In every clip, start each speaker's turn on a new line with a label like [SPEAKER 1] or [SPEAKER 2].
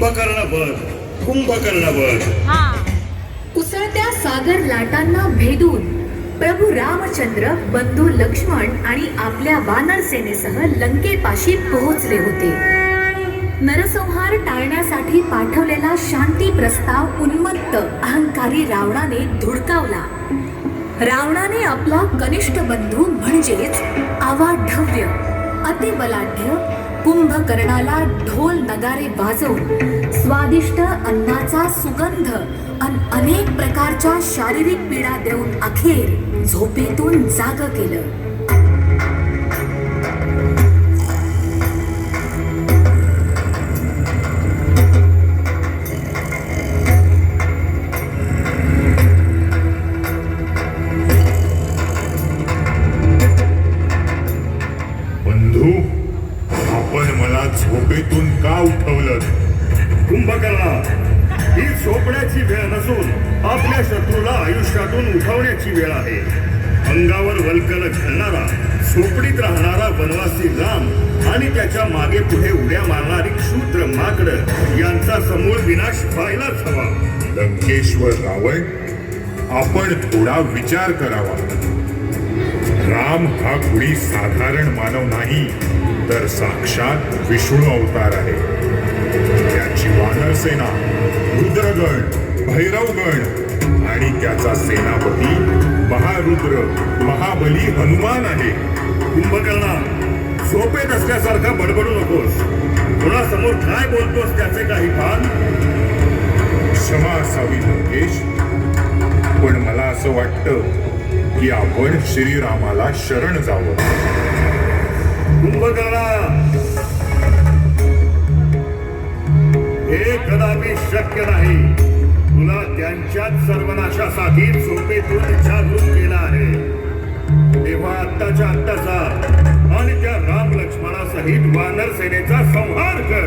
[SPEAKER 1] कुंभकर्ण
[SPEAKER 2] उसळत्या सागर लाटांना भेदून प्रभू रामचंद्र, बंधू लक्ष्मण आणि आपल्या वानर सेनेसह लंकेपाशी पोहोचले होते. नरसंहार टाळण्यासाठी पाठवलेला शांती प्रस्ताव उन्मत्त अहंकारी रावणाने धुडकावला. रावणाने आपला कनिष्ठ बंधू म्हणजेच अवाढव्य अतिबलाढ्य कुंभकर्णाला ढोल नगारे वाजवून स्वादिष्ट अन्नाचा सुगंध आणि अनेक प्रकारच्या शारीरिक पीडा देऊन अखेर झोपेतून जाग केलं.
[SPEAKER 1] झोपेतून का उठवलं? कुंभकर्णा, ही झोपण्याची वेळ नसून आपल्या शत्रूला आयुष्यातून उठवण्याची वेळ आहे. अंगावर वल्कल घालणारा, झोपडीत राहणारा वनवासी राम आणि त्याच्या मागे पुढे उड्या मारणारी क्षुद्र माकड यांचा समूळ विनाश व्हायलाच हवा.
[SPEAKER 3] लंकेश्वर रावण, आपण थोडा विचार करावा. राम हा कुणी साधारण मानव नाही, तर साक्षात विष्णू अवतार आहे. त्याची वानर सेना, रुद्रगण, भैरवगण आणि त्याचा सेनापती महारुद्र, महाबली हनुमान आहे.
[SPEAKER 1] कुंभकर्णा, झोपेत असल्यासारखा बडबडू नकोस. कोणासमोर काय बोलतोस त्याचे काही भान?
[SPEAKER 3] क्षमा असावी लंकेश, पण मला असं वाटतं की आपण श्रीरामाला शरण जावं.
[SPEAKER 1] कुंभकर्णा, हे कदापि शक्य नाही. तुला त्यांच्याच सर्वनाशासाठी झोपेतून जागृत केला आहे. तेव्हा आत्ताच्या आत्ता जा आणि त्या राम लक्ष्मणासहित वानर सेनेचा संहार कर.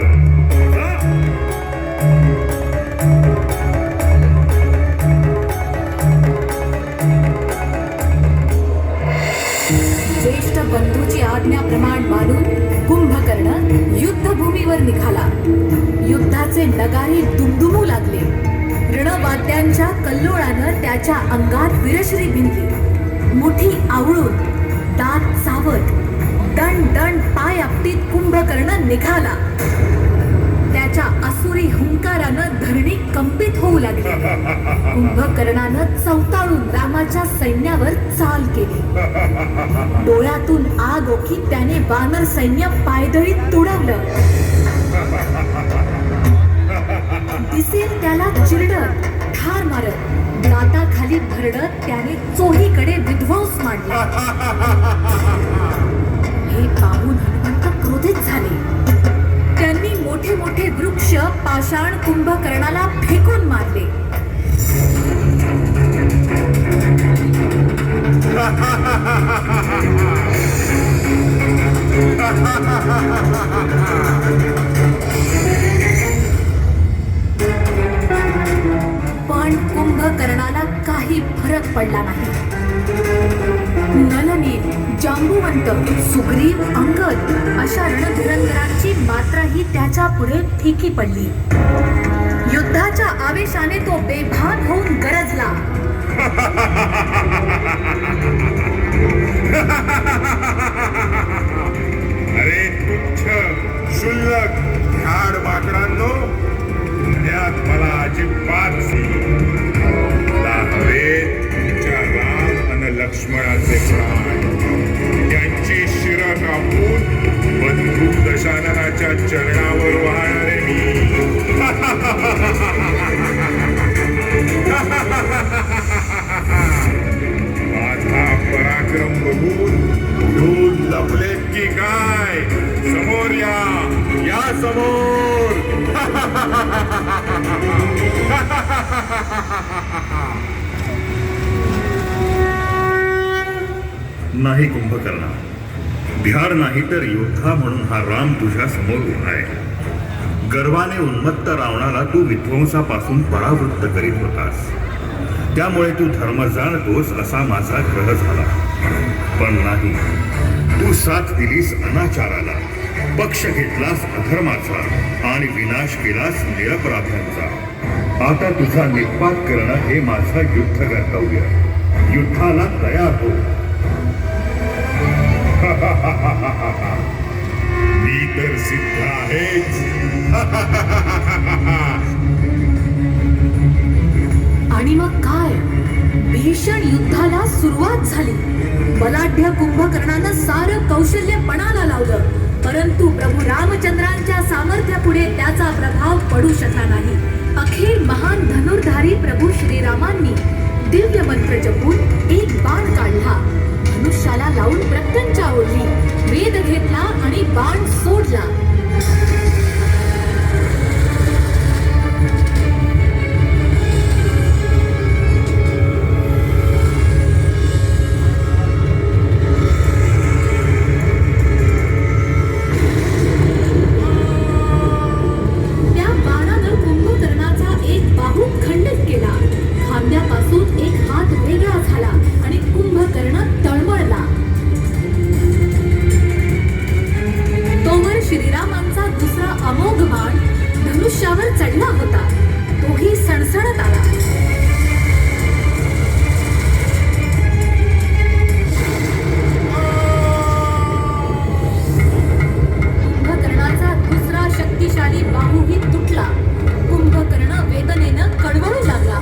[SPEAKER 2] ज्येष्ठ बंधूची आज्ञाप्रमाण मानून कुंभकर्ण युद्धभूमीवर निघाला. युद्धाचे नगारे दुमदुमू लागले. रणवाद्यांच्या कल्लोळानं त्याच्या अंगात विरश्री भिनली. मुठी आवळून, दात चावत, दण दण पाय आपटीत कुंभकर्ण निघाला. त्याच्या असुरी हुंकारानं धरणी कंपित होऊ लागली. कुंभकर्णानं चवताळून रामाच्या सैन्यावर चाल केली. डोळ्यातून आग ओखीत त्याने वानर सैन्य पायदळी तुडवलं. दिसेल त्याला चिरडत, ठार मारत, दाताखाली भरडत त्याने चोहीकडे विध्वंस मांडला. हे पाहून हनुमंत क्रोधित झाले. त्यांनी मोठे मोठे वृक्ष पाषाण कुंभकर्णाला फेकून मारले. पण कुंभकर्णाला काही फरक पडला नाही. नलनील, जांबुवंत, सुग्रीव, अंगद अशा रणधुरंधरांची मात्राही त्याच्या पुढे फिकी पडली. युद्धाच्या आवेशाने तो बेभान होऊन गरजला.
[SPEAKER 3] अरे तुच्छ, शुल्लक, झाड माकडांनो, यात मला अजिबात हवे तुमच्या राम आणि लक्ष्मणाचे प्राण. त्यांची शिरं कापून बंधू दशाननाच्या चरणावर वाहणारे मी. माझा पराक्रम बघून दूध लपलेत की काय? समोर या समोर.
[SPEAKER 1] नाही कुंभकर्णा, भ्याड नाही तर योद्धा म्हणून हा राम तुझ्या समोर उभा आहे. गर्वाने उन्मत्त रावणाला तू विध्वंसापासून परावृत्त करीत होतास. त्यामुळे तू धर्म जाणतोस असा माझा ग्रह झाला. पण नाही, तू साथ दिलीस अनाचाराला. पक्ष घेतलास अधर्माचा आणि विनाश केलास निरपराध्यांचा. आता तुझा निपात करणं हे माझं युद्ध कर्तव्य. युद्धाला तयार हो.
[SPEAKER 3] मी तर सिद्ध आहेच.
[SPEAKER 2] आणि मग काय, भीषण युद्धाला सुरुवात झाली. बलाढ्य कुंभकर्णानं सारं कौशल्य पणाला लावलं, परंतु प्रभू रामचंद्रांच्या सामर्थ्यापुढे त्याचा प्रभाव पडू शकला नाही. अखेर महान धनुर्धारी प्रभू श्रीरामांनी दिव्य मंत्र जपून एक बाण काढला, धनुष्याला लावून प्रत्यंचा ओढली, वेद घेतला आणि बाण सोडला. श्रीरामांचा दुसरा अमोघ बाण धनुष्यावर चढला होता, तोही सणसणत आला. कुंभकर्णाचा दुसरा शक्तिशाली बाहूही तुटला. कुंभकर्ण वेदनेनं कडवळू लागला,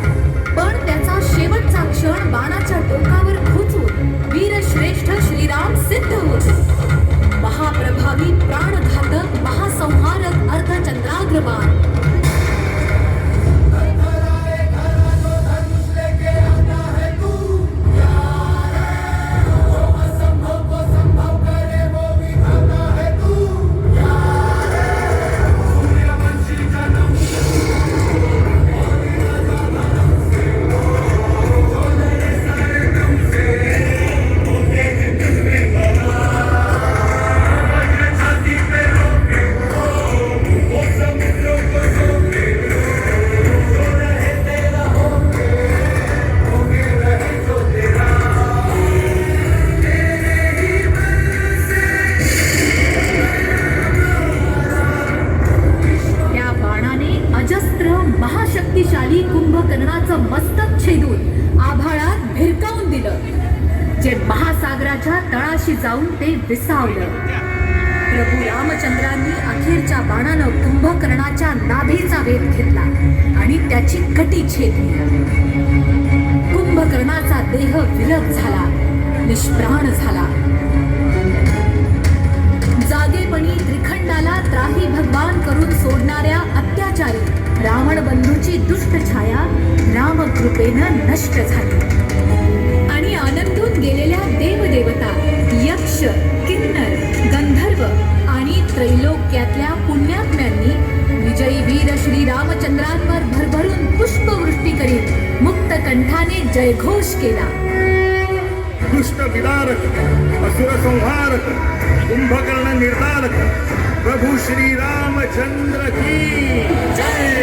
[SPEAKER 2] पण त्याचा शेवटचा क्षण बाणाच्या टोकावर खोचून वीरश्रेष्ठ श्रीराम सिद्ध होते. महाप्रभावी प्राणघातक महासंहारक अर्धचंद्राग्रबाण. महाशक्तिशाली कुंभकर्णाचं मस्तक छेदून आभाळात भिरकावून दिलं, जे महासागराच्या तळाशी जाऊन ते विसावलं. प्रभू रामचंद्रांनी अखेरच्या बाणानं कुंभकर्णाच्या नाभीचा वेध घेतला आणि त्याची कटी छेदली. कुंभकर्णाचा देह विलग झाला, निष्प्राण झाला. जागेपणी त्रिखंडाला त्राही भगवान करून सोडणाऱ्या अत्याचारी रावण बंधूची दुष्ट छाया रामकृपेनं नष्ट झाली. आणि आनंदून गेलेल्या देवदेवता, यक्ष, किन्नर, गंधर्व आणि त्रैलोक्यातल्या पुण्यात्म्यांनी विजयी वीर श्री रामचंद्रांवर भरभरून पुष्पवृष्टी करीत मुक्त कंठाने जयघोष केला.
[SPEAKER 1] दुष्ट विदारक, असुर संहारक, कुंभकर्ण निर्धारक प्रभू श्री रामचंद्र की जय.